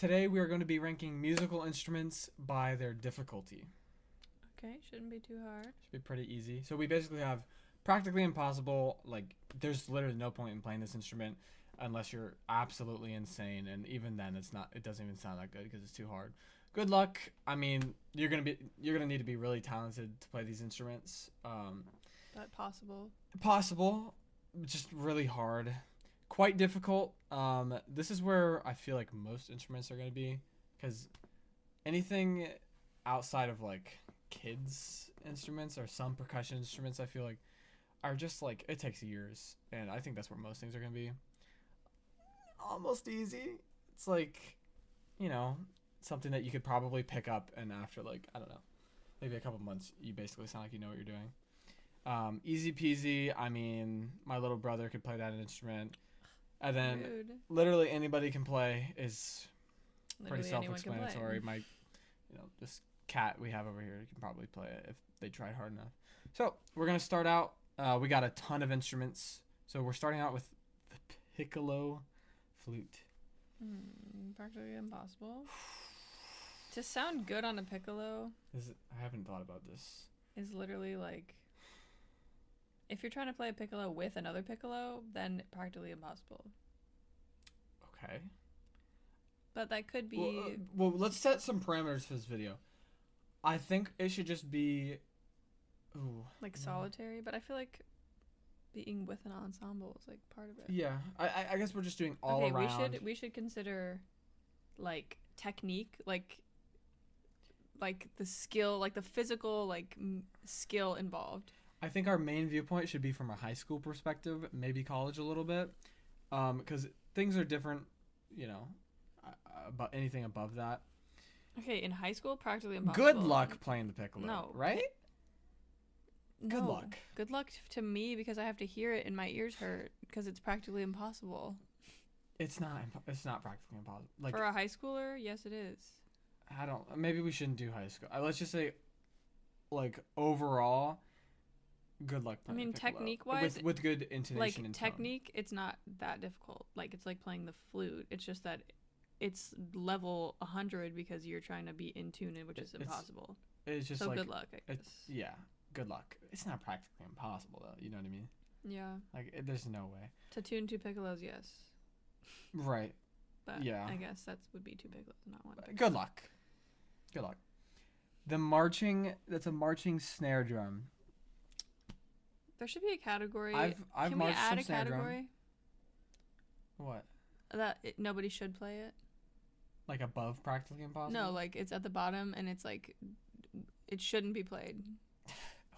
Today we are going to be ranking musical instruments by their difficulty. Okay, shouldn't be too hard. Should be pretty easy. So we basically have practically impossible. Like, there's literally no point in playing this instrument unless you're absolutely insane, and even then, it doesn't even sound that good because it's too hard. Good luck. I mean, you're gonna need to be really talented to play these instruments. But possible. Possible, just really hard, quite difficult. This is where I feel like most instruments are gonna be, because anything outside of like kids instruments or some percussion instruments, I feel like are just like, it takes years, and I think that's where most things are gonna be. Almost easy. It's like, something that you could probably pick up, and after like, I don't know, maybe a couple months, you basically sound like you know what you're doing. Easy peasy. I mean, my little brother could play that instrument, and then Rude. literally anybody can play is pretty Literally anyone can play. self-explanatory. This cat we have over here can probably play it if they tried hard enough. So we're gonna start out. We got a ton of instruments, so we're starting out with the piccolo flute. Practically impossible. To sound good on a piccolo I haven't thought about this. is literally like, if you're trying to play a piccolo with another piccolo, then practically impossible. Okay. But that could be Well, let's set some parameters for this video. I think it should just be, like solitary, but I feel like being with an ensemble is like part of it. Yeah, I guess we're just doing all okay, around. we should consider like technique, like the skill, like the physical skill involved. I think our main viewpoint should be from a high school perspective, maybe college a little bit, because things are different, about anything above that. Okay, in high school, practically impossible. Good luck playing the piccolo. No. Right? No. Good luck. Good luck to me, because I have to hear it and my ears hurt because it's practically impossible. It's not practically impossible. Like, for a high schooler, yes, it is. Maybe we shouldn't do high school. Let's just say, like, overall, good luck playing the piccolo. Technique-wise, with good intonation and tone. Technique, it's not that difficult. Like, it's like playing the flute. It's just that it's level 100 because you're trying to be in tune, which is impossible. It's just so like, good luck, I guess. Yeah, good luck. It's not practically impossible, though. You know what I mean? Yeah. Like, there's no way. To tune 2 piccolos, yes. Right. But yeah. I guess that would be 2 piccolos, not 1 piccolo. Good luck. Good luck. That's a marching snare drum. There should be a category. I've Can we marched add some a snare category? Drum. What? Nobody should play it? Like above practically impossible? No, like it's at the bottom and it's like, it shouldn't be played.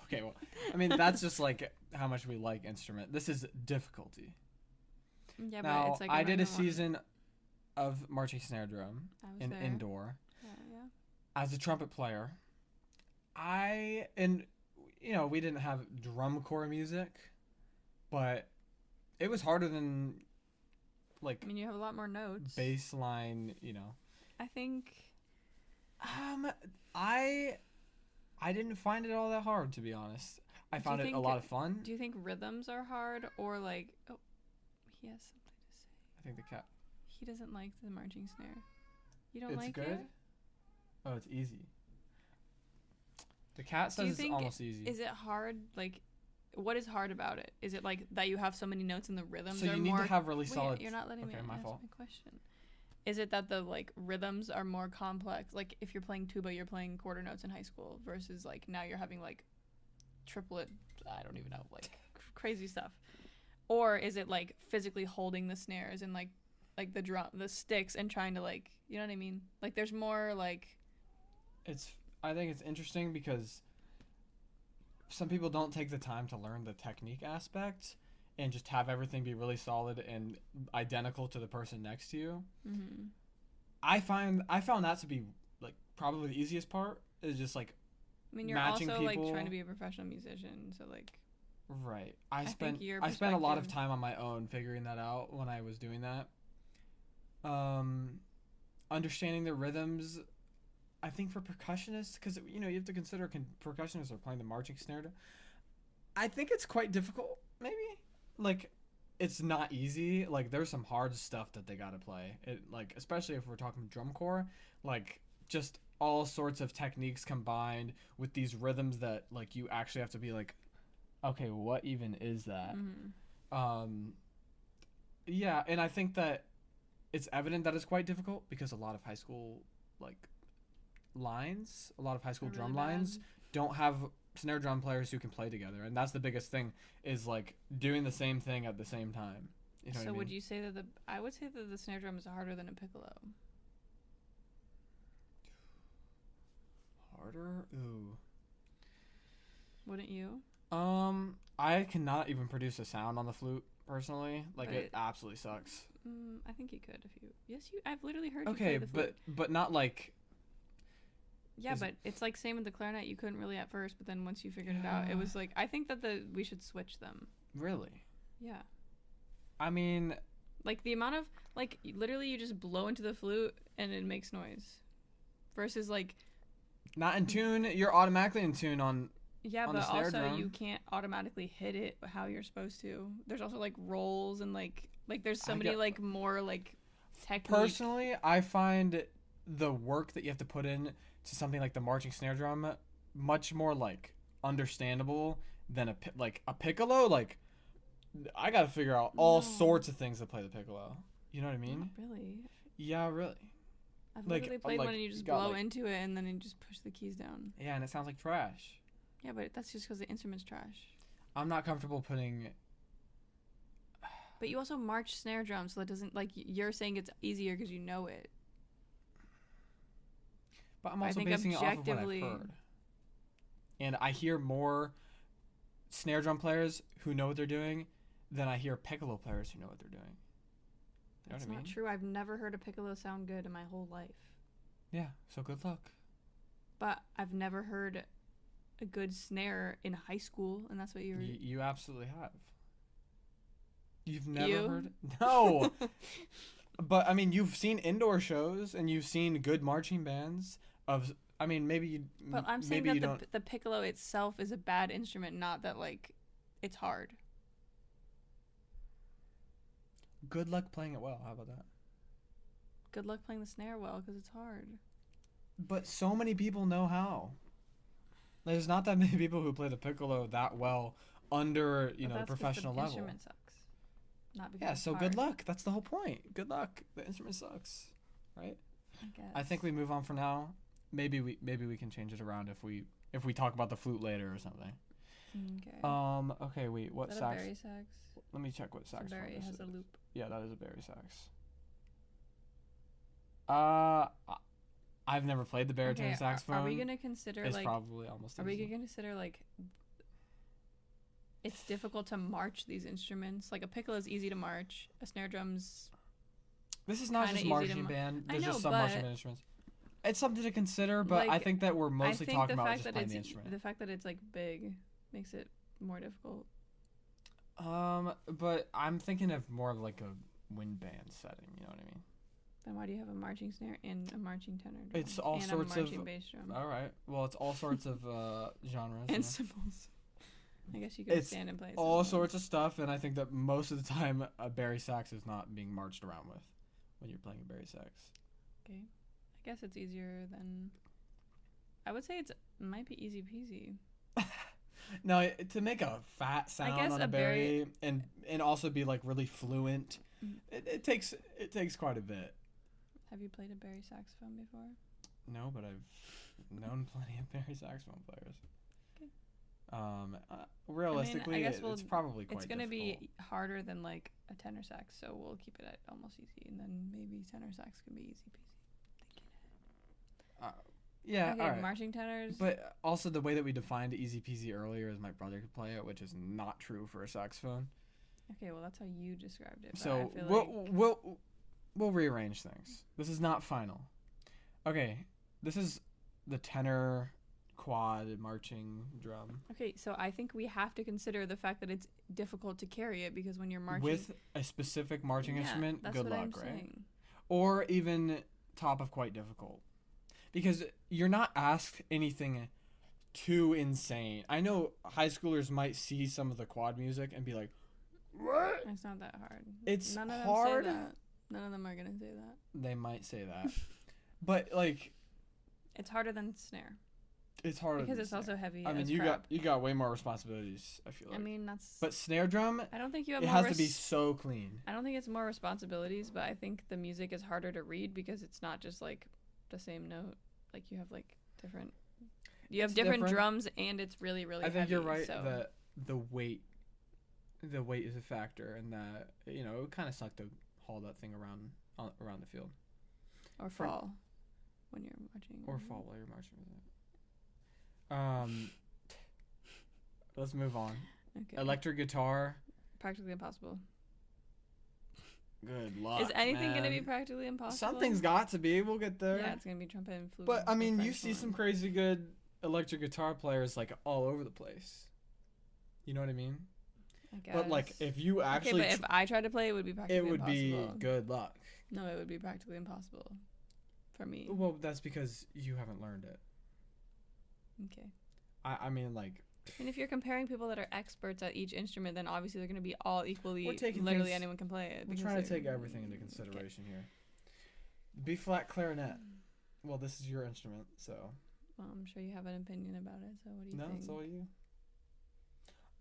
Okay, well, I mean, that's just like how much we like instrument. This is difficulty. Yeah, now, but it's like I did a season of marching snare drum in there. indoor. Yeah. As a trumpet player, we didn't have drum corps music, but it was harder than, like, I mean, you have a lot more notes. Bass line, I think. I didn't find it all that hard, to be honest. I found it a lot of fun. Do you think rhythms are hard, or like? Oh, he has something to say. I think the cat. He doesn't like the marching snare. You don't It's like good? it? Oh, it's easy. The cat says it's almost easy. Is it hard? Like, what is hard about it? Is it like that you have so many notes in the rhythms? So you need to have really solid. You're not letting me my answer fault. my question. Is it that the like rhythms are more complex? Like if you're playing tuba, you're playing quarter notes in high school versus like now you're having like triplet. I don't even know, like crazy stuff. Or is it like physically holding the snares and like the drum, the sticks, and trying to like, you know what I mean? Like there's more like. I think it's interesting because some people don't take the time to learn the technique aspect and just have everything be really solid and identical to the person next to you. Mm-hmm. I found that to be like probably the easiest part is just like. I mean, you're matching also people. like trying to be a professional musician, so like. Right. I spent a lot of time on my own figuring that out when I was doing that. Understanding the rhythms. I think for percussionists, because you have to consider percussionists are playing the marching snare. I think it's quite difficult, maybe. Like, it's not easy. Like there's some hard stuff that they gotta play. It like especially if we're talking drum corps, like just all sorts of techniques combined with these rhythms that like you actually have to be like, okay, what even is that? Um, yeah, and I think that it's evident that it's quite difficult because a lot of high school like a lot of high school Are drum really bad. lines don't have snare drum players who can play together, and that's the biggest thing is like doing the same thing at the same time. You know So what I mean? would you say that I would say that the snare drum is harder than a piccolo. Harder? Ooh. Wouldn't you? I cannot even produce a sound on the flute personally. Like But it absolutely sucks. I think you could if you. Yes, you. I've literally heard you Okay, play the flute. but not like Yeah, is- but it's like same with the clarinet. You couldn't really at first, but then once you figured it out, it Yeah. was like I think that we should switch them. really. Yeah, I mean, like the amount of like literally you just blow into the flute and it makes noise, versus like not in tune. You're automatically in tune on. yeah, On the but snare also drum. you can't automatically hit it how you're supposed to. There's also like rolls and like there's so I many get- like more like technique. Personally, I find the work that you have to put in to something like the marching snare drum much more like understandable than like a piccolo. Like I got to figure out all No. sorts of things to play the piccolo. You know what I mean? Not really. Yeah, really. I've Like- literally played like, one and you just you got, blow like- into it and then you just push the keys down. Yeah, and it sounds like trash. Yeah, but that's just because the instrument's trash. I'm not comfortable putting. But you also march snare drum, so that doesn't like you're saying it's easier because you know it. But I'm I also think basing it off of what I've objectively- heard. And I hear more snare drum players who know what they're doing than I hear piccolo players who know what they're doing. You know That's what I not mean? true. I've never heard a piccolo sound good in my whole life. Yeah, so good luck. But I've never heard a good snare in high school, and that's what you were. You absolutely have. You've never You? heard? No. But I mean, you've seen indoor shows and you've seen good marching bands of. I mean, maybe you. But I'm saying maybe you that don't. the piccolo itself is a bad instrument, not that like it's hard. Good luck playing it well. How about that? Good luck playing the snare well, because it's hard. But so many people know how. There's not that many people who play the piccolo that well under But the that's 'cause professional the level. instrument sucks. Not because Yeah, it's so hard, good luck. That's the whole point. Good luck. The instrument sucks, right? I guess. I think we move on for now. Maybe we can change it around if we talk about the flute later or something. Okay. Okay, wait. What Is that a sax? Barry sax? Let me check what So saxophone Barry this has a is. loop. Yeah, that is a Barry sax. Uh, I've never played the baritone Okay, saxophone. are we gonna consider It's like? probably almost. Are we easy. gonna consider like? It's difficult to march these instruments. Like a piccolo is easy to march. A snare drum's. This is not kinda just easy to marching band. I There's know, just some marching but- band instruments. It's something to consider, but I Like, think that we're mostly I think talking the about fact just that playing it's the instrument. the fact that it's like big makes it more difficult. But I'm thinking of more of like a wind band setting. You know what I mean? Then why do you have a marching snare and a marching tenor drum? It's all and sorts a of- marching bass drum All right. Well, it's all sorts of genres. you know? and cymbals. I guess you could It's stand and play. all cymbals. sorts of stuff, and I think that most of the time a Barry sax is not being marched around with when you're playing a Barry sax. Okay, I guess it's easier than. I would say it might be easy peasy. Now, to make a fat sound guess on a a Barry and also be like really fluent, Mm. it takes quite a bit. Have you played a Barry saxophone before? No, but I've known plenty of Barry saxophone players. Okay. Realistically, guess it's probably quite It's gonna difficult. be harder than like a tenor sax, so we'll keep it at almost easy, and then maybe tenor sax can be easy peasy. Yeah, Okay, all right. marching tenors. But also the way that we defined easy peasy earlier is my brother could play it, which is not true for a saxophone. Okay, well that's how you described it. But So I feel we'll rearrange things. This is not final. Okay, this is the tenor quad marching drum okay, so I think we have to consider the fact that it's difficult to carry it because when you're marching with a specific marching Yeah, instrument. that's Good what I'm luck, right? saying. Or even top of quite difficult, because you're not asked anything too insane. I know high schoolers might see some of the quad music and be like, what? It's not that hard. It's None of them hard. say that. None of them are gonna say that. They might say that, but like, It's harder than snare it's harder because than it's snare. also heavy. I mean, as you crap. got way more responsibilities. I feel like. I mean, that's. But snare drum, I don't think you have. it more has to be so clean. I don't think it's more responsibilities, but I think the music is harder to read because it's not just like the same note. Like you have like different. You have It's different different. drums, and it's really, really. I think heavy, you're right So. that the weight is a factor, and that it would kind of suck to haul that thing around the field. Or fall, when you're marching. Or fall while you're marching with it. Let's move on. Okay. Electric guitar. Practically impossible. Good luck. Is anything man. gonna be practically impossible? Something's got to be. We'll get there. Yeah, it's gonna be trumpet and flute. But I and mean, you French see some horn. crazy good electric guitar players like all over the place. You know what I mean? I guess. But like, if you actually, Okay, but if I tried to play, it would be practically it would impossible. be good luck. No, it would be practically impossible. For me. Well, that's because you haven't learned it. Okay. I mean, like, And if you're comparing people that are experts at each instrument, then obviously they're going to be all equally. We're taking literally things- anyone can play it. we're because trying to they're- take everything into consideration here. B flat clarinet. Well, this is your instrument, so. Well, I'm sure you have an opinion about it. So what do you No, think? it's all you.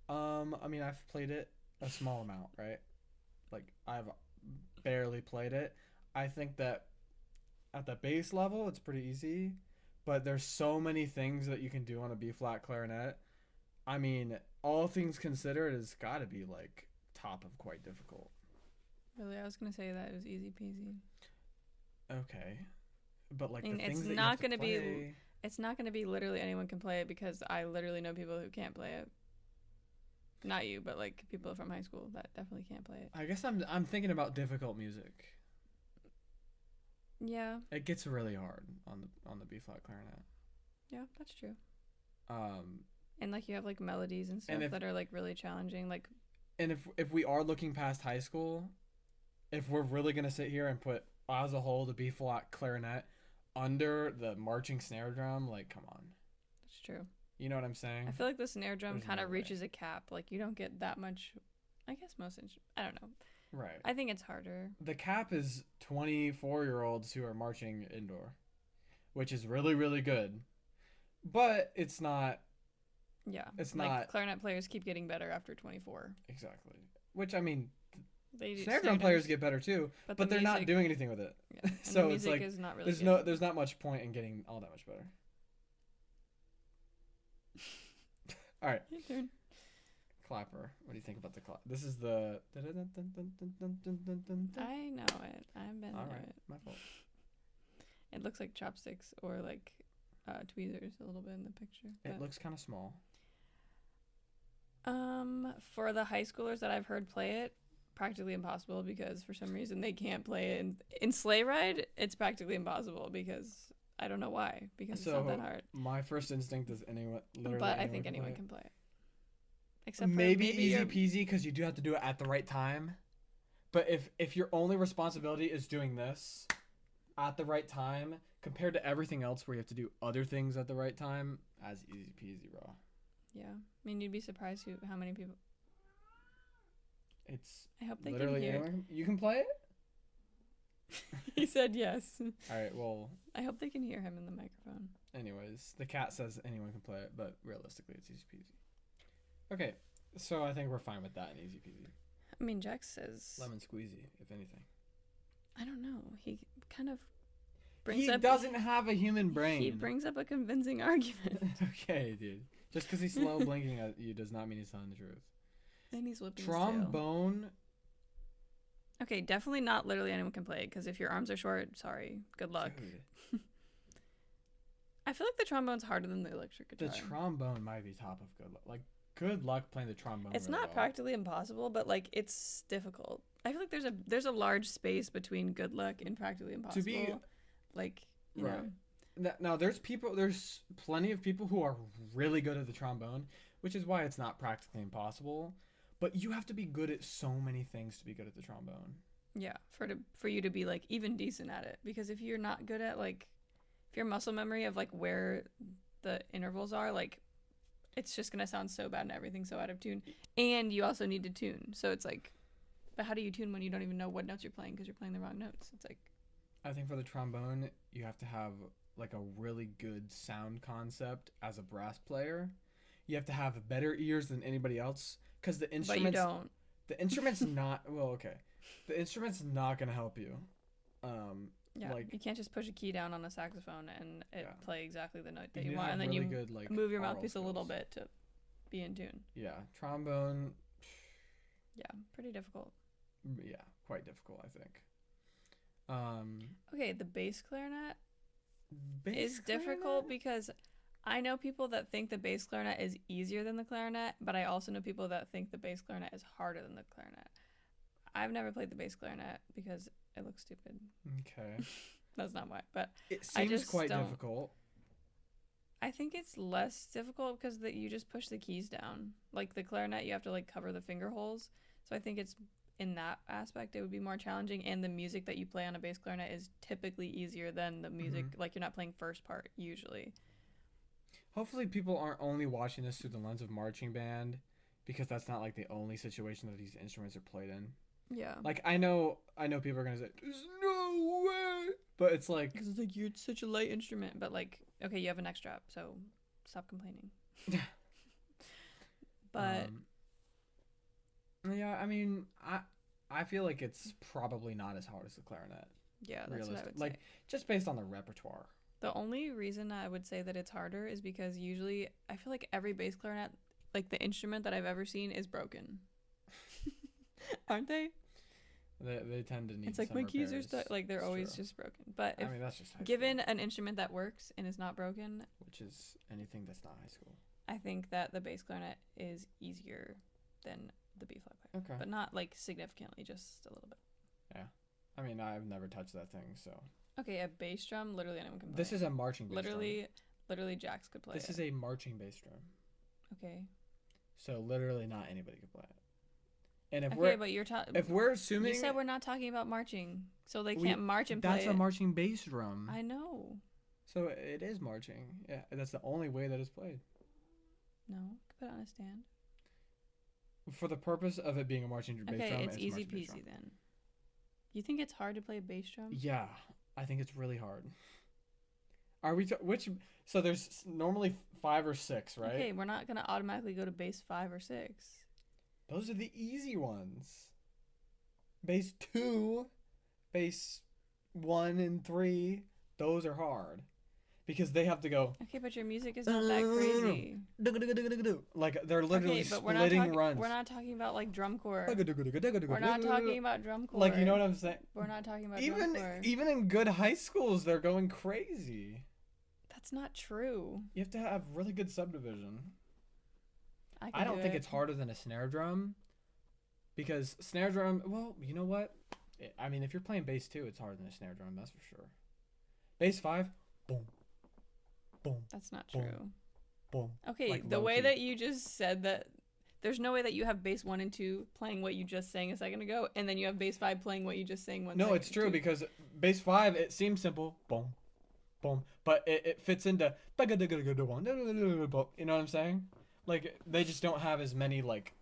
I mean, I've played it a small amount, right? Like, I've barely played it. I think that at the bass level, it's pretty easy, but there's so many things that you can do on a B flat clarinet. I mean, all things considered, it's got to be like top of quite difficult. Really, I was going to say that it was easy peasy. Okay, but like And the it's things that not you have to gonna be- play, It's not going to be literally anyone can play it because I literally know people who can't play it. Not you, but like people from high school that definitely can't play it. I guess I'm thinking about difficult music. Yeah, It gets really hard on the B flat clarinet. yeah, that's true. Um, And like you have like melodies and stuff if- that are like really challenging. Like and if we are looking past high school, if we're really gonna sit here and put as a whole the B flat clarinet under the marching snare drum, like come on, that's true. you know what I'm saying? I feel like the snare drum There's kind no of way. reaches a cap. Like you don't get that much. I guess most I don't know. Right. I think it's harder. The cap is 24-year-olds who are marching indoor, which is really, really good. But it's not Yeah. It's like not- clarinet players keep getting better after 24. exactly. Which I mean, They snare drum players drums- get better too, the but they're not music- doing anything with it. Yeah. And so the it's music like is not really good. there's not much point in getting all that much better. All right, Your turn. clapper. What do you think about the clap? This is the. I know it. I've been All through right, it. my fault. It looks like chopsticks or like tweezers a little bit in the picture. It but- looks kind of small. For the high schoolers that I've heard play it, practically impossible because for some reason they can't play it. In Sleigh Ride, it's practically impossible because I don't know why. Because it's not that hard. My first instinct is anyone. Literally But I think can anyone play it. can play it. Except for Maybe easy your- peasy because you do have to do it at the right time. But if your only responsibility is doing this at the right time compared to everything else where you have to do other things at the right time, as easy peasy, bro. Yeah, I mean you'd be surprised how many people. It's I hope they can literally hear. anyone. You can play it. He said yes. All right. Well, I hope they can hear him in the microphone. anyways, the cat says anyone can play it, but realistically, it's easy peasy. Okay, so I think we're fine with that and easy peasy. I mean, Jack says. Lemon squeezy, if anything. I don't know. He kind of brings He up. doesn't have a human brain. He brings up a convincing argument. Okay, dude. Just because he's slow blinking at you does not mean he's telling the truth. And he's whipping his tail. Trombone. Okay, definitely not literally anyone can play it because if your arms are short, sorry, good luck. Dude, I feel like the trombone's harder than the electric the guitar. trombone might be top of good luck. Like, good luck playing the trombone. It's really not well. practically impossible, but like it's difficult. I feel like there's a large space between good luck and practically impossible. To be like you right. know, Now, there's plenty of people who are really good at the trombone, which is why it's not practically impossible. But you have to be good at so many things to be good at the trombone. yeah, for you to be like even decent at it. Because if you're not good at like, if your muscle memory of like where the intervals are, like it's just gonna sound so bad and everything's so out of tune. And you also need to tune. So it's like, but how do you tune when you don't even know what notes you're playing because you're playing the wrong notes? It's like, I think for the trombone, you have to have like a really good sound concept as a brass player. You have to have better ears than anybody else because the but you instruments. don't. The instrument's not well. Okay, the instrument's not gonna help you. Yeah, Like you can't just push a key down on a saxophone and it play exactly the note that you need to want, have and then really you good, like, move your aural mouthpiece a little skills. bit to be in tune. Yeah, trombone. Yeah, pretty difficult. Yeah, quite difficult, I think. Okay, the bass clarinet Bass is difficult clarinet? because I know people that think the bass clarinet is easier than the clarinet, but I also know people that think the bass clarinet is harder than the clarinet. I've never played the bass clarinet because it looks stupid. Okay. That's not why, but It I seems just quite don't- difficult. I think it's less difficult because you just push the keys down. Like the clarinet, you have to like cover the finger holes. So I think it's in that aspect it would be more challenging. And the music that you play on a bass clarinet is typically easier than the music. Like you're not playing first part usually. Hopefully people aren't only watching this through the lens of Marchingband, because that's not like the only situation that these instruments are played in. Yeah. Like I know people are gonna say, "There's no way," but it's like, Because it's like you're such a light instrument, but like okay, you have a neck strap, so stop complaining. But yeah, I mean, I feel like it's probably not as hard as the clarinet. yeah, that's what I would Like say. just based on the repertoire. The only reason I would say that it's harder is because usually I feel like every bass clarinet, like the instrument that I've ever seen, is broken. Aren't they? They tend to need. It's like some my keys are repairs. stuck. Like they're It's always true. just broken. But I if mean, that's just high given school, an instrument that works and is not broken, which is anything that's not high school. I think that the bass clarinet is easier than the B flat clarinet. Okay. But not like significantly, just a little bit. Yeah. I mean, I've never touched that thing, so. Okay, a bass drum, literally anyone can play. This is a marching bass drum. Literally Jax could play This it. is a marching bass drum. Okay. So literally not anybody could play it. And if Okay, but you're talking. if we're assuming You said we're not talking about marching, so they can't march and play that's it. a marching bass drum. I know. So it is marching. Yeah, that's the only way that it's played. No, put it on a stand. For the purpose of it being a marching bass drum, Okay, it's easy marching bass peasy drum. then. You think it's hard to play a bass drum? Yeah, I think it's really hard. Are we which? So there's normally 5 or 6, right? Okay, we're not gonna automatically go to bass 5 or 6. Those are the easy ones. Bass 2, bass 1 and 3, those are hard. Because they have to go. Okay, but your music is not that crazy. Like they're literally Okay, but splitting runs. we're not talking about like drum corps. We're not talking about drum corps. Like, you know what I'm saying? We're not talking about drum corps. Even in good high schools, they're going crazy. That's not true. You have to have really good subdivision. I I don't think it's harder than a snare drum, because snare drum. Well, you know what? I mean, if you're playing bass 2, it's harder than a snare drum. That's for sure. Bass 5, boom, boom, That's not boom, true. boom. Okay, like the low way key. that you just said that, there's no way that you have bass 1 and 2 playing what you just sang a second ago, and then you have bass 5 playing what you just sang one. No, it's true, because bass 5, it seems simple, boom, boom, but it fits into. You know what I'm saying? Like they just don't have as many like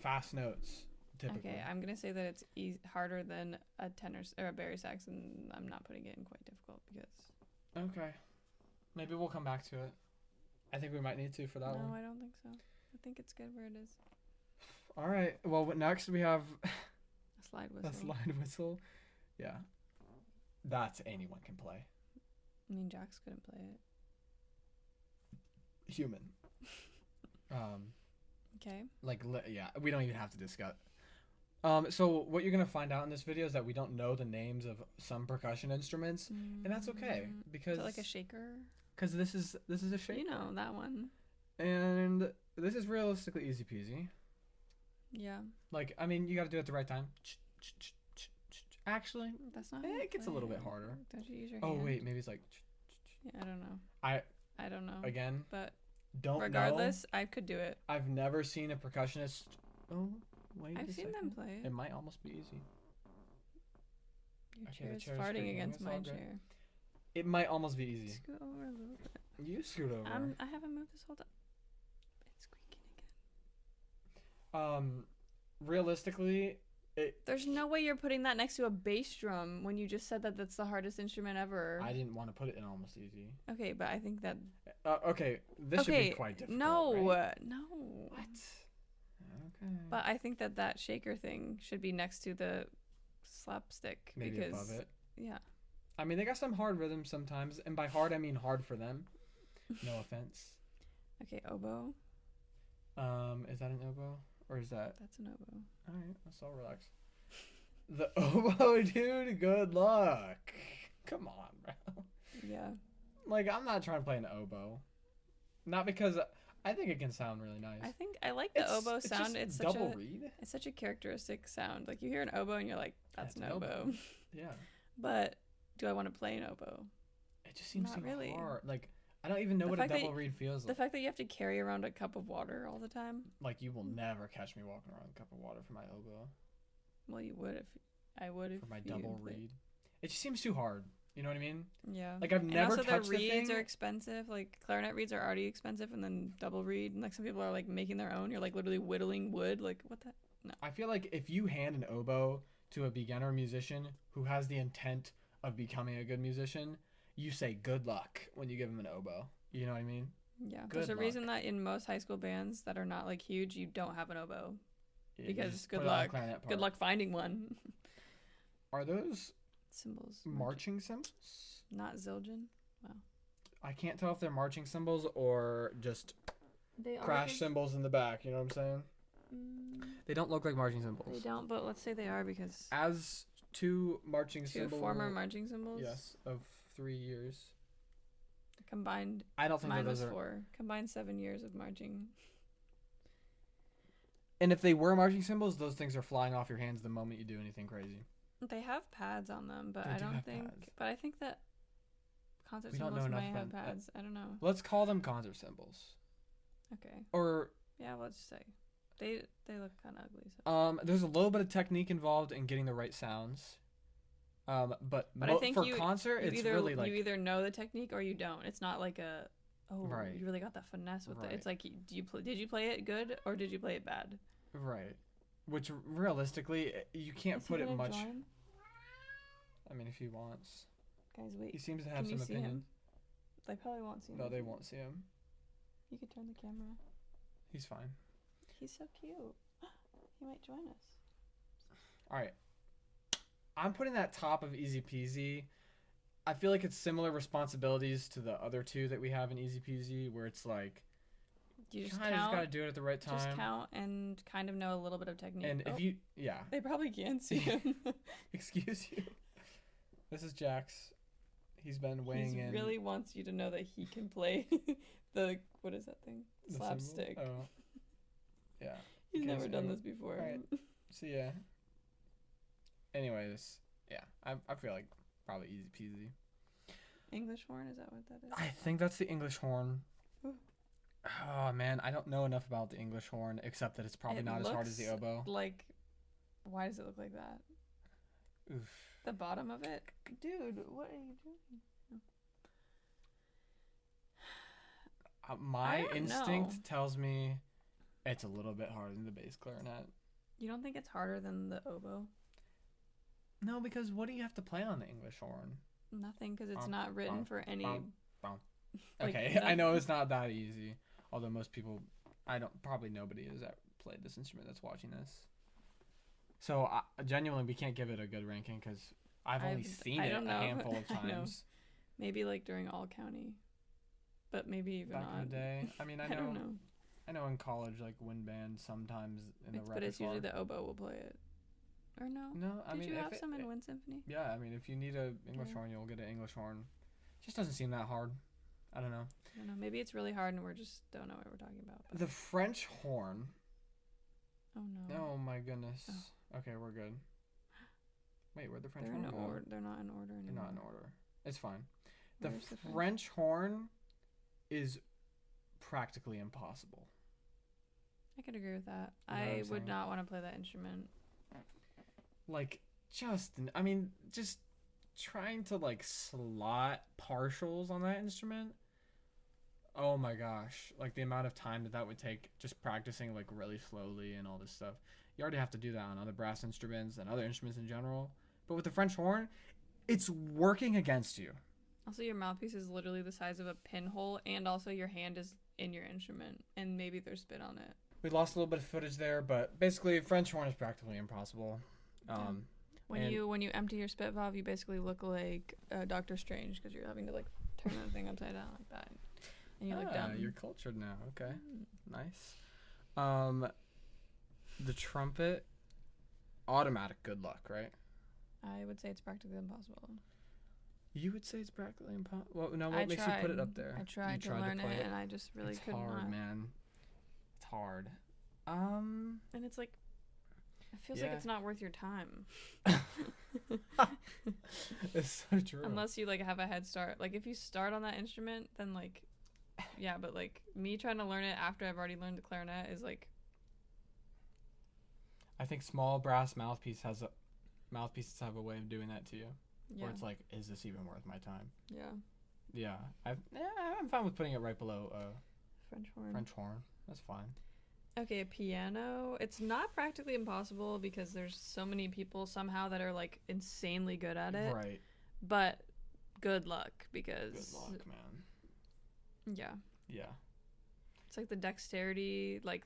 fast notes. Typically. Okay, I'm gonna say that it's harder than a tenor or a bari sax, and I'm not putting it in quite difficult because. Okay, maybe we'll come back to it. I think we might need to for that one. No, I don't think so. I think it's good where it is. All right. Well, next we have A slide whistle. a slide whistle. Yeah, that's anyone can play. I mean, Jax couldn't play it. Human. Okay. Yeah, we don't even have to discuss. So what you're gonna find out in this video is that we don't know the names of some percussion instruments, and that's okay because Is it like a shaker? Because this is a shaker. You know that one. And this is realistically easy peasy. Yeah. Like, I mean, you got to do it at the right time. Actually, That's not. how you it gets a play little bit it. harder. Don't you use your Oh hand? wait, maybe it's like. Yeah, I don't know. I don't know. Again, But don't regardless, I could do it. know. I've never seen a percussionist. Oh, wait. I've a seen second. them play. It might almost be easy. Your Okay, chair the is chair is farting creaking. against It's my all good. chair. It might almost be easy. Scoot over a little bit. You scoot over. I haven't moved this whole time. Realistically, There's no way you're putting that next to a bass drum when you just said that that's the hardest instrument ever. I didn't want to put it in almost easy. Okay, but I think that. Okay, this should be quite difficult. No, right? no. What? Okay. But I think that shaker thing should be next to the slapstick. Maybe because, above it. Yeah. I mean, they got some hard rhythms sometimes, and by hard I mean hard for them. No offense. Okay, oboe. Is that an oboe or is that? That's an oboe. All right, let's all relax. The oboe, dude. Good luck. Come on, bro. Yeah. Like, I'm not trying to play an oboe. Not because I think it can sound really nice. I think I like the oboe sound. It's such double a reed. it's such a characteristic sound. Like you hear an oboe and you're like, that's an oboe. Yeah. But do I want to play an oboe? It just seems Not so really. hard. Like, I don't even know what a double reed feels The like. fact that you have to carry around a cup of water all the time. Like, you will never catch me walking around with a cup of water for my oboe. Well, you would if I would if For my you double played. reed. It just seems too hard. You know what I mean? Yeah. Like, I've never and also touched the reeds thing. are expensive. Like clarinet reeds are already expensive, and then double reed. And like some people are like making their own. You're like literally whittling wood. Like what the? No. I feel like if you hand an oboe to a beginner musician who has the intent of becoming a good musician, you say good luck when you give him an oboe. You know what I mean? Yeah. Good There's a luck. reason that in most high school bands that are not like huge, you don't have an oboe. Yeah, you Because just good put it on the luck. clarinet part. Good luck finding one. Are those Cymbals. marching cymbals? Not Zildjian. I can't tell if they're marching cymbals or just They crash cymbals in the back. You know what I'm saying? They don't look like marching cymbals. They don't, but let's say they are because As two marching two cymbals. former marching cymbals. Yes, of 3 years. Combined. I don't think Mine that was those are. 4. Combined 7 years of marching. And if they were marching cymbals, those things are flying off your hands the moment you do anything crazy. They have pads on them, but They I do don't have think. pads. But I think that concert We don't know cymbals enough might have about- pads. I don't know. Let's call them concert cymbals. Okay. Or Yeah, let's say they look kind of ugly. So. there's a little bit of technique involved in getting the right sounds. But I think for you- concert, You it's either really like you either know the technique or you don't. It's not like a Right. you really got that finesse with it. Right. It's like did you play it good or did you play it bad? right. Which realistically, you can't Is he put it gonna much. join? I mean, if he wants, Guys, he wait. seems to have Can you some see opinion. him? They probably won't see him. No, they won't see him. You could turn the camera. He's fine. He's so cute. He might join us. All right. I'm putting that top of Easy Peasy. I feel like it's similar responsibilities to the other two that we have in Easy Peasy, where it's like You just kind of count. just gotta do it at the right time. Just count and kind of know a little bit of technique. And if you, yeah, they probably can't see him. excuse you. This is Jax. He's been weighing He in. really wants you to know that he can play the what is that thing? the cymbal. Slapstick. Oh. Yeah. He's Okay, never so done anyway- this before. Alright. See ya. Anyways, yeah, I feel like probably Easy Peasy. English horn, is that what that is? I think that's the English horn. Ooh. Oh man, I don't know enough about the English horn except that it's probably It not as hard as the looks oboe. Like, why does it look like that? Oof. The bottom of it, dude. What are you doing? My don't instinct know. tells me it's a little bit harder than the bass clarinet. You don't think it's harder than the oboe? No, because what do you have to play on the English horn? Nothing, because it's Bum, not written bum, for any. bum, bum. Like, Okay, I know it's not that easy. Although most people, probably nobody has ever played this instrument that's watching this. So genuinely, we can't give it a good ranking because I've only seen I it don't a know. handful of I know. times Maybe like during all county, but maybe even back not. in the day. I mean, I don't know. I know in college, like wind band sometimes in the repertoire. But it's usually the oboe will play it. Or no? No, I Did mean, you if have it- some in Wind Symphony? yeah, I mean, if you need a English Yeah. horn, you'll get an English horn. Just doesn't seem that hard. I don't know. I don't know. Maybe it's really hard and we're just don't know what we're talking about. But. The French horn. Oh no. Oh my goodness. Oh. Okay, we're good. Wait, where'd the French They're horn in go? order. They're not in order anymore. They're not in order. It's fine. The Where's the French horn is practically impossible. I could agree with that. You know what I I'm would saying? not want to play that instrument. Like, just trying to like slot partials on that instrument. Oh my gosh. Like the amount of time that would take just practicing like really slowly and all this stuff. You already have to do that on other brass instruments and other instruments in general. But with the French horn, it's working against you. Also, your mouthpiece is literally the size of a pinhole, and also your hand is in your instrument, and maybe there's spit on it. We lost a little bit of footage there, but basically French horn is practically impossible. When you empty your spit valve, you basically look like Doctor Strange because you're having to like turn that thing upside down like that, and you look dumb. You're cultured now. Okay, nice. The trumpet, automatic good luck, right? I would say it's practically impossible. You would say it's practically impossible. Well, no, what makes you put it up there? I tried to learn it, and I just really couldn't. It's hard, man. It's hard. And it's like, it feels like it's not worth your time. It's so true. Unless you like have a head start. Like if you start on that instrument, then like, yeah. But like me trying to learn it after I've already learned the clarinet is like. I think small brass mouthpieces have a way of doing that to you. Yeah. Where it's like, is this even worth my time? Yeah. Yeah. I'm fine with putting it right below French horn. That's fine. Okay, a piano. It's not practically impossible because there's so many people somehow that are like insanely good at it. Right. But good luck because. Good luck, man. Yeah. Yeah. It's like the dexterity, like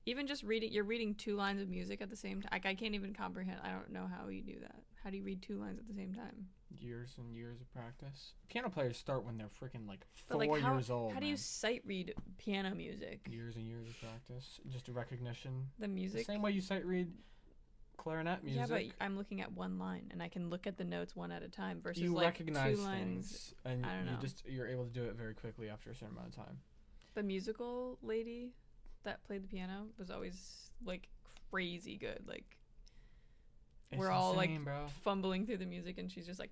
even just reading. You're reading 2 lines of music at the same time. Like I can't even comprehend. I don't know how you do that. How do you read 2 lines at the same time? Years and years of practice. Piano players start when they're freaking like 4 how, years old. How do you sight read piano music? Years and years of practice. Just a recognition. The music? The same way you sight read clarinet music. Yeah, but I'm looking at 1 line and I can look at the notes one at a time versus you like recognize 2 lines. Things and I don't know. you're able to do it very quickly after a certain amount of time. The musical lady that played the piano was always like crazy good. Like It's we're all insane, like bro. fumbling through the music and she's just like,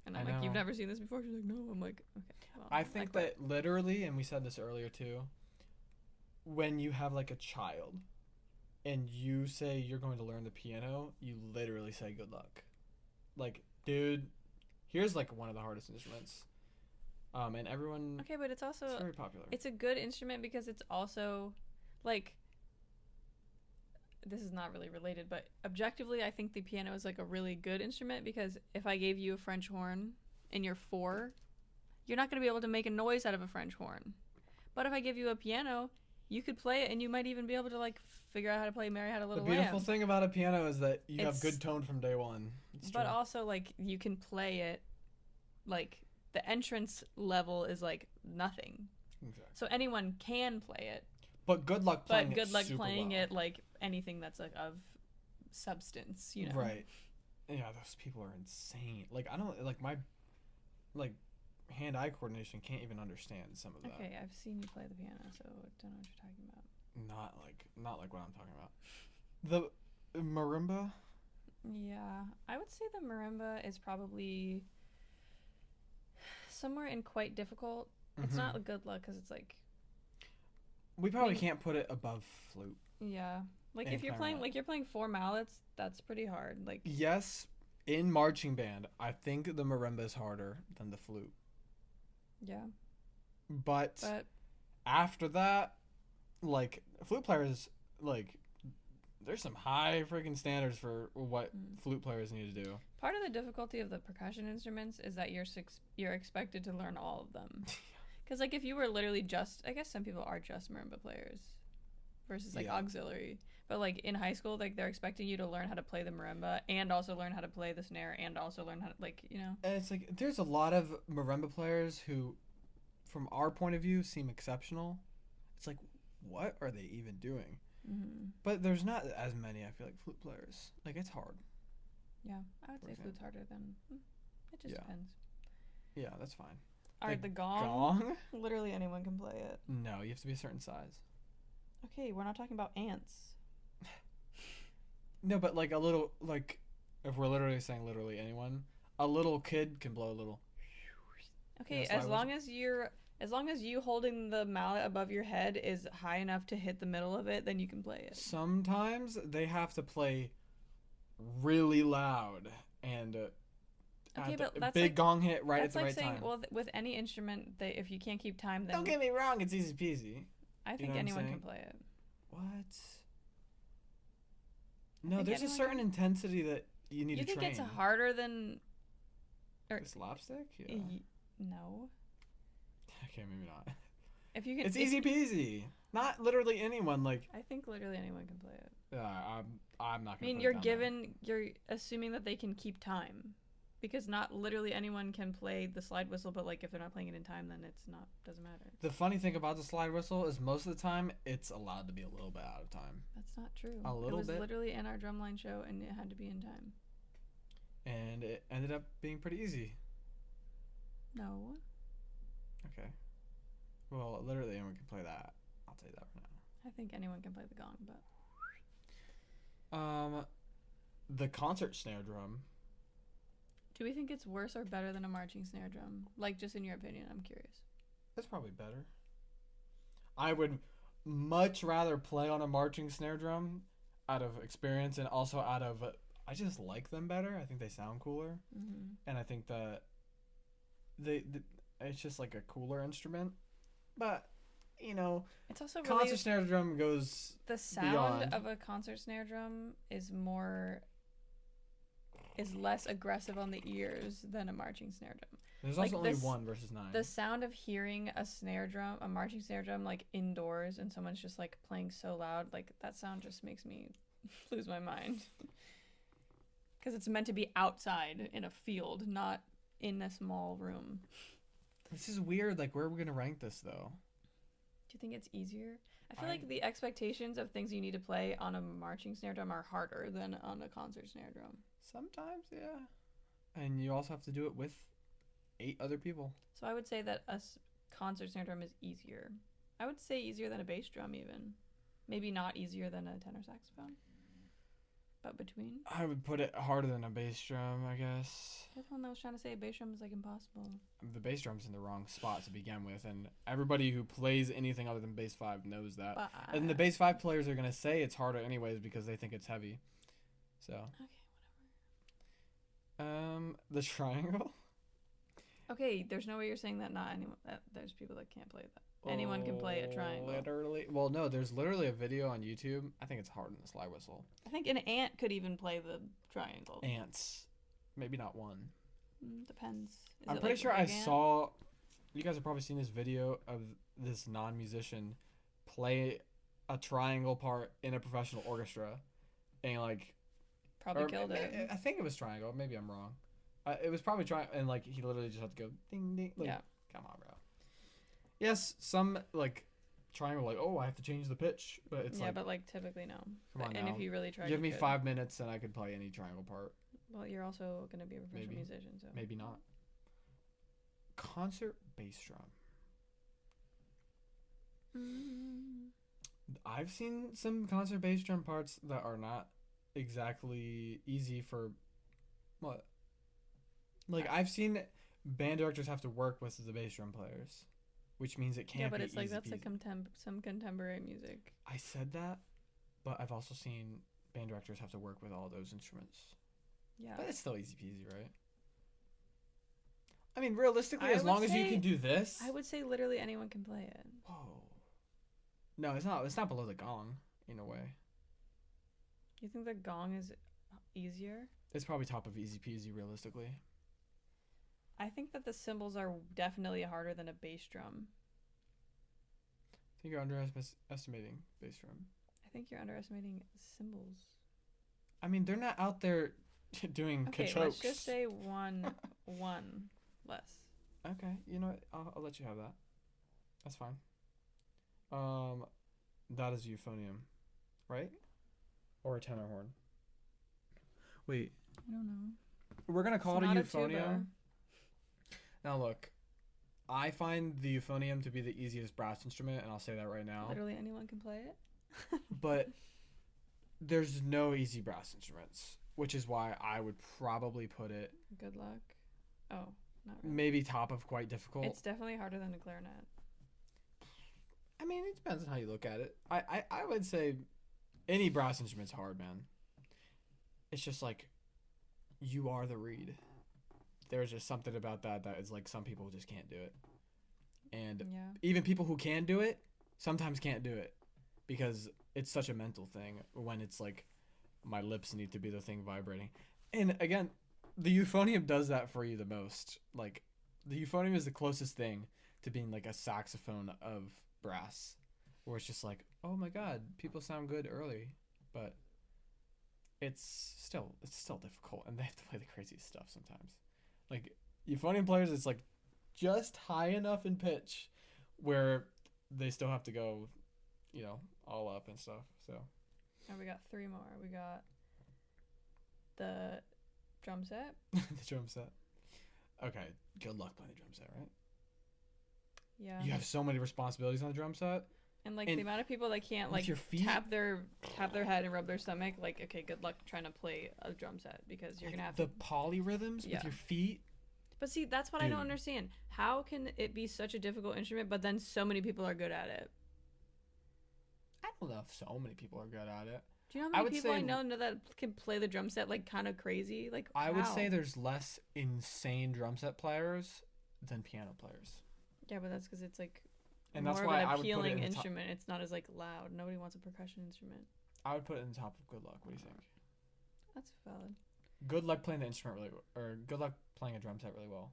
and I'm like, you've never seen this before? She's like, no. I'm like, okay. Well, I think that literally, and we said this earlier too, when you have like a child and you say you're going to learn the piano, you literally say good luck. Like, dude, here's like one of the hardest instruments. And everyone. Okay, but it's also. It's very popular. It's a good instrument because it's also, like. This is not really related, but objectively, I think the piano is like a really good instrument because if I gave you a French horn and you're 4, you're not going to be able to make a noise out of a French horn. But if I give you a piano, you could play it and you might even be able to like figure out how to play Mary Had a Little Lamb. The beautiful thing about a piano is that you have good tone from day one. But also like you can play it, like the entrance level is like nothing. Exactly. So anyone can play it. But good luck playing it. But good luck super playing well. it like anything that's like of substance, you know. Right. Yeah, those people are insane. Like I don't like my like hand-eye coordination can't even understand some of that. Okay, I've seen you play the piano, so I don't know what you're talking about. Not like what I'm talking about. The marimba? Yeah, I would say the marimba is probably somewhere in quite difficult. Mm-hmm. It's not a good luck because it's like we probably can't put it above flute. Yeah. Like if you're playing like you're playing 4 mallets, that's pretty hard. Like yes, in Marchingband, I think the marimba is harder than the flute. Yeah. But after that, like flute players, like there's some high freaking standards for what flute players need to do. Part of the difficulty of the percussion instruments is that you're expected to learn all of them. Because like if you were literally just, I guess some people are just marimba players versus like auxiliary. But like in high school, like they're expecting you to learn how to play the marimba and also learn how to play the snare and also learn how to like, you know. And it's like there's a lot of marimba players who, from our point of view, seem exceptional. It's like, what are they even doing? Mm-hmm. But there's not as many, I feel like, flute players. Like it's hard. Yeah, I would say flute's harder than. It just depends. Yeah, that's fine. All right, the gong. Gong? Literally anyone can play it. No, you have to be a certain size. Okay, we're not talking about ants. No, but like a little, like, if we're literally saying literally anyone, a little kid can blow a little. Okay, as long as you holding the mallet above your head is high enough to hit the middle of it, then you can play it. Sometimes they have to play really loud and Okay, At the but that's big like gong hit right at that's the like right saying, time. well, with any instrument, if you can't keep time, then Don't get me wrong, it's easy peasy. I You think know what I'm anyone can saying? play it. What? I No, think there's a anyone certain can. intensity that you need You to think train. it's harder than? Or The slapstick? Yeah. No. Okay, maybe not. If you can, It's easy peasy. Not literally anyone. Like, I think literally anyone can play it. I'm not I gonna. mean, put you're it down there. you're assuming that they can keep time, because not literally anyone can play the slide whistle. But like, if they're not playing it in time, then it's not doesn't matter. The funny thing about the slide whistle is most of the time it's allowed to be a little bit out of time. That's not true. A little it was bit. literally in our drumline show, and it had to be in time. And it ended up being pretty easy. No. Okay. Well, literally anyone can play that. I'll tell you that right I think anyone can play the gong, but now. The concert snare drum. do we think it's worse or better than a marching snare drum? Like, just in your opinion, I'm curious. That's probably better. I would much rather play on a marching snare drum out of experience and also out of I just like them better. I think they sound cooler, and I think that they it's just like a cooler instrument. But you know, It's also really concert snare drum goes the sound beyond. of a concert snare drum is less aggressive on the ears than a marching snare drum. There's like also only this- 1 versus 9. The sound of hearing a marching snare drum, like indoors, and someone's just like playing so loud, like that sound just makes me lose my mind. Because it's meant to be outside in a field, not in a small room. This is weird. Like, where are we gonna rank this though? Do you think it's easier? I feel like the expectations of things you need to play on a marching snare drum are harder than on a concert snare drum. Sometimes, yeah. And you also have to do it with 8 other people. So I would say that concert snare drum is easier. I would say easier than a bass drum even. Maybe not easier than a tenor saxophone. But between. I would put it harder than a bass drum, I guess. You're the one that was trying to say a bass drum is like impossible. The bass drum's in the wrong spot to begin with, and everybody who plays anything other than bass 5 knows that. But, And the bass 5 players are gonna say it's harder anyways because they think it's heavy. So. Okay, The triangle. Okay, there's no way you're saying that not anyone. That there's people that can't play that. Anyone can play a triangle. Literally. Well, no, there's literally a video on YouTube. I think it's harder than the slide whistle. I think an ant could even play the triangle. Ants. Maybe not one. Depends. Is I'm it pretty like sure a I big ant? saw. You guys have probably seen this video of this non-musician play a triangle part in a professional orchestra, and like Probably killed it. I think it was triangle. Maybe I'm wrong. It was probably triangle, and like he literally just had to go ding ding. Like, Yeah. Come on, bro. Yes, some like triangle, like, oh, I have to change the pitch, but it's Yeah, like, but like typically no. come on And now. if you really try, Give you me could. 5 minutes and I could play any triangle part. Well, you're also gonna be a professional Maybe. musician, so Maybe not. Concert bass drum. I've seen some concert bass drum parts that are not exactly easy for what? Like, I've seen band directors have to work with the bass drum players, which means it can't yeah, but be it's like easy that's peasy. some contemporary music. I said that, but I've also seen band directors have to work with all those instruments. Yeah. But it's still easy peasy, right? I mean, realistically, I as would long as you say- can do this. I would say literally anyone can play it. Whoa. No, it's not. It's not below the gong in a way. You think the gong is easier? It's probably top of easy peasy, realistically. I think that the cymbals are definitely harder than a bass drum. I think you're underestimating bass drum. I think you're underestimating cymbals. I mean, they're not out there doing Okay, kachokes. let's just say one less. Okay, you know what? I'll let you have that. That's fine. That is euphonium, right? Or a tenor horn. Wait, I don't know. we're gonna call It's it a not a tuba. euphonium. Now look, I find the euphonium to be the easiest brass instrument, and I'll say that right now. Literally anyone can play it. But there's no easy brass instruments, which is why I would probably put it Good luck. Oh, not really. maybe top of quite difficult. It's definitely harder than a clarinet. I mean, it depends on how you look at it. I would say any brass instrument's hard, man. It's just like you are the reed. there's just something about that is like some people just can't do it, and Yeah. even people who can do it sometimes can't do it because it's such a mental thing when it's like my lips need to be the thing vibrating. And again, the euphonium does that for you the most. Like the euphonium is the closest thing to being like a saxophone of brass, where it's just like, oh my god, people sound good early, but it's still difficult, and they have to play the craziest stuff sometimes. Like euphonium players, it's like just high enough in pitch where they still have to go, all up and stuff. So. And we got 3 more. We got the drum set. The drum set. Okay, good luck playing the drum set, right? Yeah. You have so many responsibilities on the drum set. And like and the amount of people that can't with like your feet? tap their head and rub their stomach, like okay, good luck trying to play a drum set because you're gonna have the to. polyrhythms Yeah. with your feet. But see, that's what I don't Dude. understand. How can it be such a difficult instrument, but then so many people are good at it? I don't know if so many people are good at it. Do you know I how would many people say- I know that can play the drum set like kind of crazy? Like I would how? say there's less insane drum set players than piano players. Yeah, but that's because it's like And more that's of why an I would put it appealing in the top. instrument. It's not as like loud. Nobody wants a percussion instrument. I would put it in the top of good luck. What do you think? That's valid. Good luck playing the instrument really, or good luck playing a drum set really well.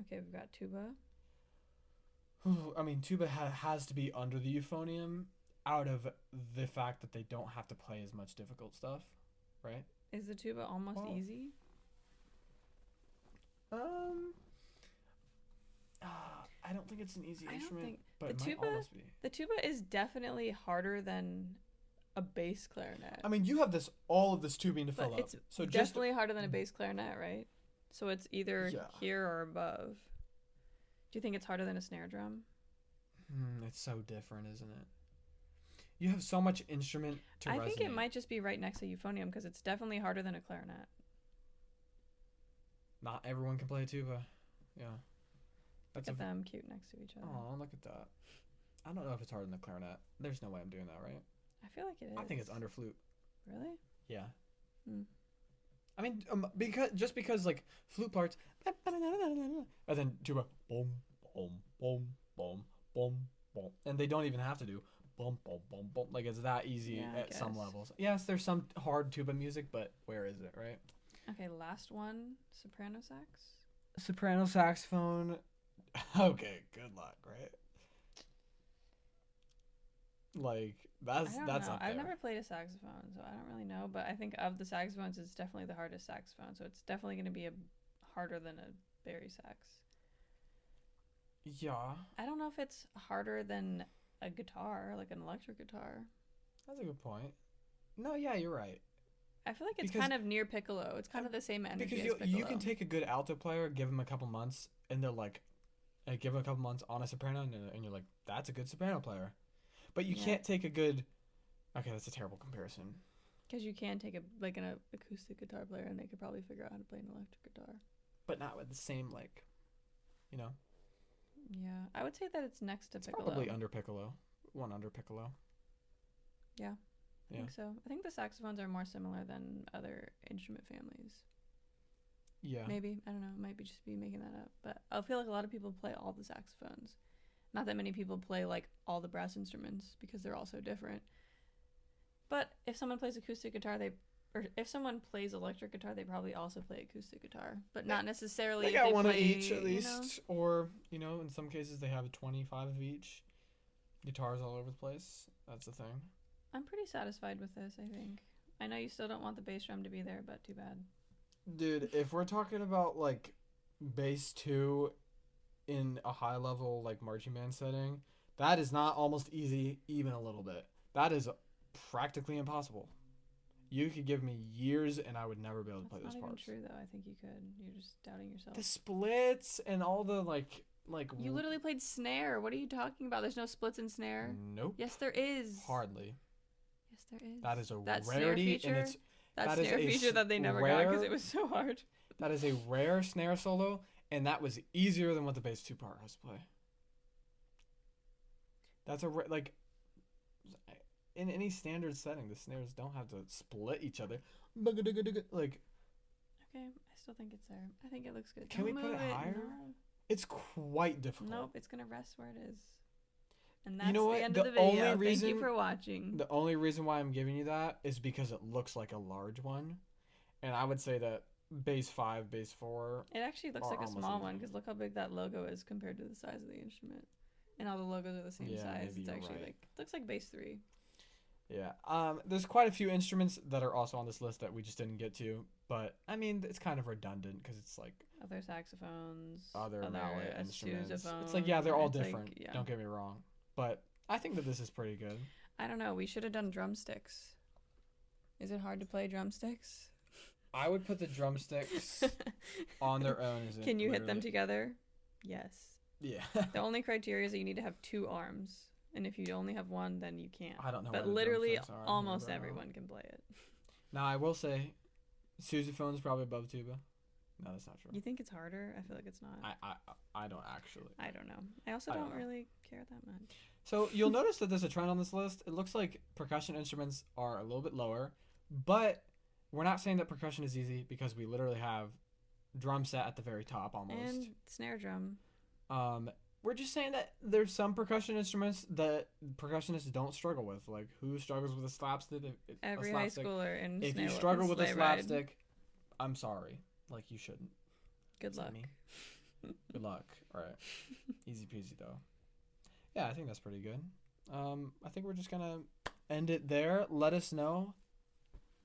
Okay, we've got tuba. I mean, tuba has to be under the euphonium out of the fact that they don't have to play as much difficult stuff, right? Is the tuba almost Well, easy? I don't think it's an easy I don't instrument, think- but the it might tuba- almost be. The tuba is definitely harder than a bass clarinet. I mean, you have all of this tubing to but fill up. it's So just definitely harder than a bass clarinet, right? So it's either Yeah. here or above. Do you think it's harder than a snare drum? it's so different, isn't it? You have so much instrument to I resonate. think it might just be right next to euphonium because it's definitely harder than a clarinet. Not everyone can play a tuba. Yeah. Look That's at them cute next to each other. Oh, look at that. I don't know if it's harder than the clarinet. There's no way I'm doing that, right? I feel like it is. I think it's under flute. Really? Yeah. Hmm. I mean, because like flute parts, and then tuba, boom, boom, boom, boom, boom, boom, and they don't even have to do boom, boom, boom, boom. Like it's that easy Yeah, I at some guess. levels. Yes, there's some hard tuba music, but where is it, right? Okay, last one, soprano sax. Soprano saxophone. Okay, good luck, right? Like I that's don't that's know. up there. I've never played a saxophone, so I don't really know. But I think of the saxophones, it's definitely the hardest saxophone. So it's definitely going to be harder than a bari sax. Yeah, I don't know if it's harder than a guitar, like an electric guitar. that's a good point. No, yeah, you're right. I feel like it's Because- kind of near Piccolo. It's kind of the same energy Because as you Piccolo. can take a good alto player, give them a couple months, and they're like, give them a couple months on a soprano, and you're like, that's a good soprano player. But you Yeah. can't take a good. Okay, that's a terrible comparison. Because you can take an acoustic guitar player, and they could probably figure out how to play an electric guitar. But not with the same Yeah, I would say that it's next to It's Piccolo. probably under Piccolo. One under Piccolo. Yeah. I Yeah. think so. I think the saxophones are more similar than other instrument families. Yeah. Maybe. I don't know. It might be just be making that up. But I feel like a lot of people play all the saxophones. Not that many people play like all the brass instruments because they're all so different. But if someone plays acoustic guitar, or if someone plays electric guitar, they probably also play acoustic guitar. But not necessarily They if got they one play, of each at you least, or in some cases they have 25 of each. Guitars all over the place. That's the thing. I'm pretty satisfied with this, I think. I know you still don't want the bass drum to be there, but too bad. Dude, if we're talking about like bass 2 in a high level like marching band setting, that is not almost easy even a little bit. That is practically impossible. You could give me years and I would never be able to That's play not those even parts. true, though. I think you could. You're just doubting yourself. The splits and all the like You literally played snare. What are you talking about? There's no splits in snare. Nope. Yes, there is. Hardly. Yes, there is. That is a That snare rarity feature? and it's That that is snare a feature that they never got because rare- it was so hard. that is a rare snare solo and that was easier than what the bass 2 part has to play. That's like in any standard setting, the snares don't have to split each other. Like, okay. I still think it's there. I think it looks good. Can we Don't put it move higher? No. It's quite difficult. Nope, it's gonna rest where it is. And that's You know what? the end The of the video. only Thank reason- you for watching. The only reason why I'm giving you that is because it looks like a large one, and I would say that bass 5, bass 4. It actually looks are like a almost small easy. one because look how big that logo is compared to the size of the instrument. And all the logos are the same Yeah, size. maybe It's you're actually right. like looks like bass 3. Yeah. There's quite a few instruments that are also on this list that we just didn't get to, but I mean it's kind of redundant because it's like Other saxophones. other mallet instruments. It's sousaphone, like yeah, they're all it's like, different. yeah. Don't get me wrong, but I think that this is pretty good. I don't know. We should have done drumsticks. Is it hard to play drumsticks? I would put the drumsticks on their own. Is it Can you hit them literally- together? Yes. Yeah. The only criteria is that you need to have 2 arms. And if you only have one, then you can't. I don't know. But where the literally, drumsticks are in here, almost bro. everyone can play it. Now I will say, sousaphone is probably above tuba. No, that's not true. You think it's harder? I feel like it's not. I don't actually. I don't know. I also I don't don't know. really care that much. So you'll notice that there's a trend on this list. It looks like percussion instruments are a little bit lower, but we're not saying that percussion is easy because we literally have drum set at the very top almost. And snare drum. We're just saying that there's some percussion instruments that percussionists don't struggle with. Like who struggles with a slapstick? Every a high slapstick. schooler in If snare you struggle with a sleigh ride. slapstick, I'm sorry. Like you shouldn't. Good Is that luck. me? Good luck. All right. Easy peasy though. Yeah, I think that's pretty good. I think we're just gonna end it there. Let us know.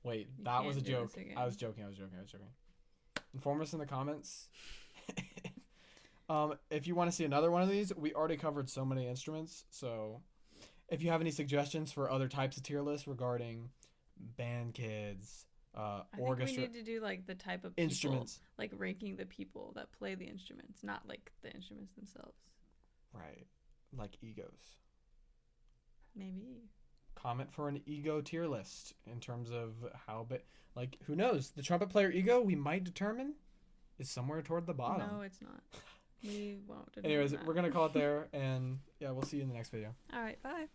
Wait, You that was a can't do joke. this again. I was joking. Inform us in the comments. If you want to see another one of these, we already covered so many instruments. So if you have any suggestions for other types of tier lists regarding Bandkids, I think orchestra we need to do like the type of people, instruments, like ranking the people that play the instruments, not like the instruments themselves. right? Like egos. Maybe. Comment for an ego tier list in terms of how big. Like who knows? The trumpet player ego we might determine is somewhere toward the bottom. No, it's not. We won't. Anyways, determine we're that. gonna call it there, and yeah, we'll see you in the next video. All right. Bye.